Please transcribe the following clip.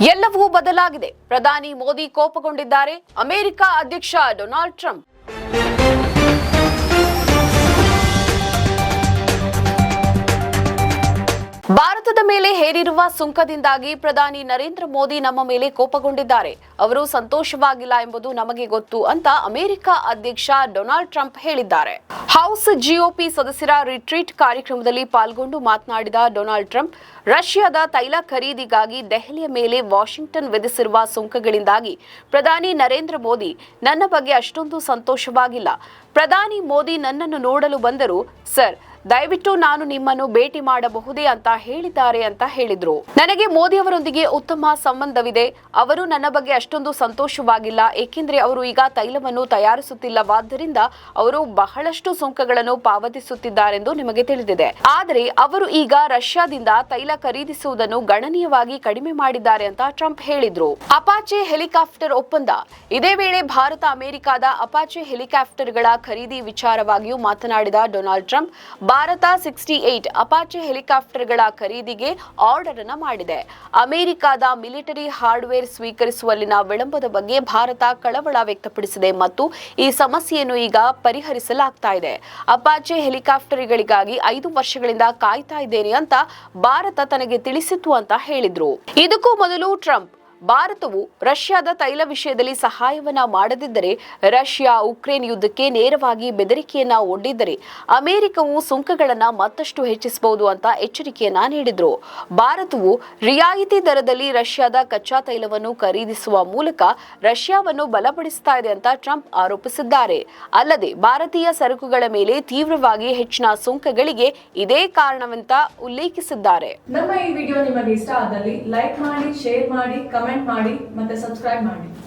ಎಲ್ಲವೂ ಬದಲಾಗಿದೆ. ಪ್ರಧಾನಿ ಮೋದಿ ಕೋಪಗೊಂಡಿದ್ದಾರೆ. ಅಮೆರಿಕ ಅಧ್ಯಕ್ಷ ಡೊನಾಲ್ಡ್ ಟ್ರಂಪ್ ಭಾರತದ ಮೇಲೆ ಹೇರಿರುವ ಸುಂಕದಿಂದಾಗಿ ಪ್ರಧಾನಿ ನರೇಂದ್ರ ಮೋದಿ ನಮ್ಮ ಮೇಲೆ ಕೋಪಗೊಂಡಿದ್ದಾರೆ. ಅವರು ಸಂತೋಷವಾಗಿಲ್ಲ ಎಂಬುದು ನಮಗೆ ಗೊತ್ತು ಅಂತ ಅಮೆರಿಕ ಅಧ್ಯಕ್ಷ ಡೊನಾಲ್ಡ್ ಟ್ರಂಪ್ ಹೇಳಿದ್ದಾರೆ. ಹೌಸ್ ಜಿಒಪಿ ಸದಸ್ಯರ ರಿಟ್ರೀಟ್ ಕಾರ್ಯಕ್ರಮದಲ್ಲಿ ಪಾಲ್ಗೊಂಡು ಮಾತನಾಡಿದ ಡೊನಾಲ್ಡ್ ಟ್ರಂಪ್, ರಷ್ಯಾದ ತೈಲ ಖರೀದಿಗಾಗಿ ದೆಹಲಿಯ ಮೇಲೆ ವಾಷಿಂಗ್ಟನ್ ವಿಧಿಸಿರುವ ಸುಂಕಗಳಿಂದಾಗಿ ಪ್ರಧಾನಿ ನರೇಂದ್ರ ಮೋದಿ ನನ್ನ ಬಗ್ಗೆ ಅಷ್ಟೊಂದು ಸಂತೋಷವಾಗಿಲ್ಲ. ಪ್ರಧಾನಿ ಮೋದಿ ನನ್ನನ್ನು ನೋಡಲು ಬಂದರು. ಸರ್, ದಯವಿಟ್ಟು ನಾನು ನಿಮ್ಮನ್ನು ಭೇಟಿ ಮಾಡಬಹುದೇ ಅಂತ ಹೇಳಿದ್ದಾರೆ ಅಂತ ಹೇಳಿದ್ರು. ನನಗೆ ಮೋದಿ ಅವರೊಂದಿಗೆ ಉತ್ತಮ ಸಂಬಂಧವಿದೆ. ಅವರು ನನ್ನ ಬಗ್ಗೆ ಅಷ್ಟೊಂದು ಸಂತೋಷವಾಗಿಲ್ಲ, ಏಕೆಂದರೆ ಅವರು ಈಗ ತೈಲವನ್ನು ತಯಾರಿಸುತ್ತಿಲ್ಲವಾದ್ದರಿಂದ ಅವರು ಬಹಳಷ್ಟು ಸುಂಕಗಳನ್ನು ಪಾವತಿಸುತ್ತಿದ್ದಾರೆಂದು ನಿಮಗೆ ತಿಳಿದಿದೆ. ಆದರೆ ಅವರು ಈಗ ರಷ್ಯಾದಿಂದ ತೈಲ ಖರೀದಿಸುವುದನ್ನು ಗಣನೀಯವಾಗಿ ಕಡಿಮೆ ಮಾಡಿದ್ದಾರೆ ಅಂತ ಟ್ರಂಪ್ ಹೇಳಿದ್ರು. ಅಪಾಚೆ ಹೆಲಿಕಾಪ್ಟರ್ ಒಪ್ಪಂದ. ಇದೇ ವೇಳೆ ಭಾರತ ಅಮೆರಿಕದ ಅಪಾಚೆ ಹೆಲಿಕಾಪ್ಟರ್ಗಳ ಖರೀದಿ ವಿಚಾರವಾಗಿಯೂ ಮಾತನಾಡಿದ ಡೊನಾಲ್ಡ್ ಟ್ರಂಪ್, ಭಾರತ 68 ಅಪಾಚೆ ಹೆಲಿಕಾಪ್ಟರ್ಗಳ ಖರೀದಿಗೆ ಆರ್ಡರ್ ಅನ್ನು ಮಾಡಿದೆ. ಅಮೆರಿಕದ ಮಿಲಿಟರಿ ಹಾರ್ಡ್ವೇರ್ ಸ್ವೀಕರಿಸುವಲ್ಲಿನ ವಿಳಂಬದ ಬಗ್ಗೆ ಭಾರತ ಕಳವಳ ವ್ಯಕ್ತಪಡಿಸಿದೆ ಮತ್ತು ಈ ಸಮಸ್ಯೆಯನ್ನು ಈಗ ಪರಿಹರಿಸಲಾಗ್ತಾ ಇದೆ. ಅಪಾಚೆ ಹೆಲಿಕಾಪ್ಟರ್ಗಳಿಗಾಗಿ 5 ವರ್ಷಗಳಿಂದ ಕಾಯ್ತಾ ಇದ್ದೇನೆ ಅಂತ ಭಾರತ ತನಗೆ ತಿಳಿಸಿತ್ತು ಅಂತ ಹೇಳಿದ್ರು. ಇದಕ್ಕೂ ಮೊದಲು ಟ್ರಂಪ್, ಭಾರತವು ರಷ್ಯಾದ ತೈಲ ವಿಷಯದಲ್ಲಿ ಸಹಾಯವನ್ನ ಮಾಡದಿದ್ದರೆ, ರಷ್ಯಾ ಉಕ್ರೇನ್ ಯುದ್ಧಕ್ಕೆ ನೇರವಾಗಿ ಬೆದರಿಕೆಯನ್ನ ಒಡ್ಡಿದ್ದರೆ ಅಮೆರಿಕವು ಸುಂಕಗಳನ್ನ ಮತ್ತಷ್ಟು ಹೆಚ್ಚಿಸಬಹುದು ಅಂತ ಎಚ್ಚರಿಕೆಯನ್ನ ನೀಡಿದ್ರು. ಭಾರತವು ರಿಯಾಯಿತಿ ದರದಲ್ಲಿ ರಷ್ಯಾದ ಕಚ್ಚಾ ತೈಲವನ್ನು ಖರೀದಿಸುವ ಮೂಲಕ ರಷ್ಯಾವನ್ನು ಬಲಪಡಿಸ್ತಾ ಇದೆ ಅಂತ ಟ್ರಂಪ್ ಆರೋಪಿಸಿದ್ದಾರೆ. ಅಲ್ಲದೆ ಭಾರತೀಯ ಸರಕುಗಳ ಮೇಲೆ ತೀವ್ರವಾಗಿ ಹೆಚ್ಚಿನ ಸುಂಕಗಳಿಗೆ ಇದೇ ಕಾರಣವೆಂತ ಉಲ್ಲೇಖಿಸಿದ್ದಾರೆ. ನಮ್ಮ ಈ ವಿಡಿಯೋ ನಿಮಗೆ ಇಷ್ಟ ಆದಲ್ಲಿ ಲೈಕ್ ಮಾಡಿ, ಶೇರ್ ಮಾಡಿ, ಕಮೆಂಟ್ ಮಾಡಿ ಮತ್ತೆ ಸಬ್ಸ್ಕ್ರೈಬ್ ಮಾಡಿ.